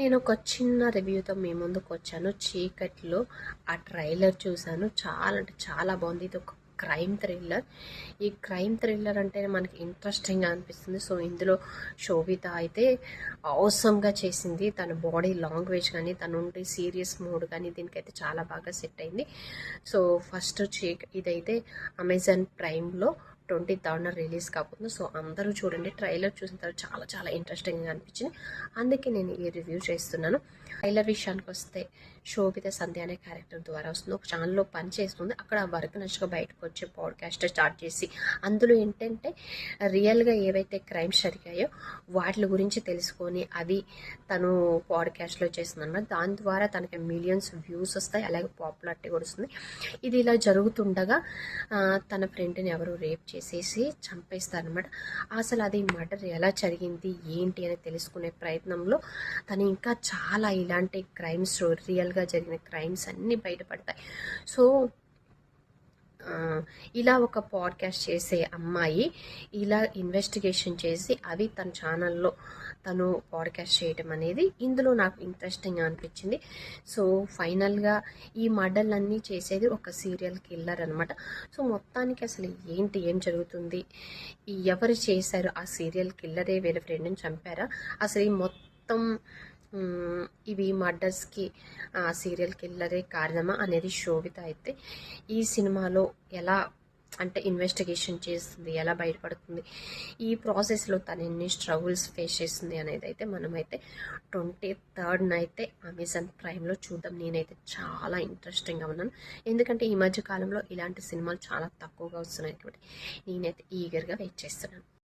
నేను ఒక చిన్న రివ్యూతో మీ ముందుకొచ్చాను. 'చీకట్లో' ఆ ట్రైలర్ చూసాను. చాలా అంటే చాలా బాగుంది. ఇది ఒక క్రైమ్ థ్రిల్లర్. ఈ క్రైమ్ థ్రిల్లర్ అంటేనే మనకి ఇంట్రెస్టింగ్‌గా అనిపిస్తుంది. సో, ఇందులో శోభిత అయితే అవసరంగా చేసింది. తన బాడీ లాంగ్వేజ్ కానీ, తనుండే సీరియస్ మూడ్ కానీ దీనికైతే చాలా బాగా సెట్ అయింది. సో, ఫస్ట్ ఇదైతే అమెజాన్ ప్రైమ్‌లో 23rd రిలీజ్ కాబోతుంది. సో, అందరూ చూడండి. ట్రైలర్ చూసిన తర్వాత చాలా చాలా ఇంట్రెస్టింగ్‌గా అనిపించింది. అందుకే నేను ఈ రివ్యూ చేస్తున్నాను. ట్రైలర్ విషయానికి వస్తే శోభిత సంధ్య అనే క్యారెక్టర్ ద్వారా వస్తుంది. ఒక ఛానల్లో పనిచేస్తుంది. అక్కడ వర్క్ నచ్చక బయటకు వచ్చే పాడ్కాస్ట్ స్టార్ట్ చేసి అందులో ఏంటంటే రియల్గా ఏవైతే క్రైమ్స్ జరిగాయో వాటి గురించి తెలుసుకొని అవి తను పాడ్కాస్ట్లో చేస్తుంది అన్నమాట. దాని ద్వారా తనకి మిలియన్స్ వ్యూస్ వస్తాయి, అలాగే పాపులారిటీ కూడా వస్తుంది. ఇది ఇలా జరుగుతుండగా తన ఫ్రెండ్ని ఎవరు రేప్ చేసేసి చంపేస్తారనమాట. అసలు అది మర్డర్ ఎలా జరిగింది ఏంటి అని తెలుసుకునే ప్రయత్నంలో తను ఇంకా చాలా ఇలాంటి క్రైమ్స్, రియల్గా జరిగిన క్రైమ్స్ అన్నీ బయటపడతాయి. సో, ఇలా ఒక పాడ్కాస్ట్ చేసే అమ్మాయి ఇలా ఇన్వెస్టిగేషన్ చేసి అవి తన ఛానల్లో తను పాడ్కాస్ట్ చేయటం అనేది ఇందులో నాకు ఇంట్రెస్టింగ్గా అనిపించింది. సో, ఫైనల్గా ఈ మర్డర్లన్నీ చేసేది ఒక సీరియల్ కిల్లర్ అనమాట. సో, మొత్తానికి అసలు ఏం జరుగుతుంది, ఎవరు చేశారు, ఆ సీరియల్ కిల్లరే వీళ్ళ ఫ్రెండ్ని చంపారా, అసలు ఈ మొత్తం ఇవి మర్డర్స్కి సీరియల్ కిల్లరే కారణమా అనేది శోభిత అయితే ఈ సినిమాలో ఎలా అంటే ఇన్వెస్టిగేషన్ చేస్తుంది, ఎలా బయటపడుతుంది, ఈ ప్రాసెస్లో తను ఎన్ని స్ట్రగుల్స్ ఫేస్ చేస్తుంది అనేది అయితే మనమైతే 23rd అయితే అమెజాన్ ప్రైమ్లో చూద్దాం. నేనైతే చాలా ఇంట్రెస్టింగ్గా ఉన్నాను. ఎందుకంటే ఈ మధ్య కాలంలో ఇలాంటి సినిమాలు చాలా తక్కువగా వస్తున్నాయి కాబట్టి నేనైతే ఈగర్గా వెయిట్ చేస్తున్నాను.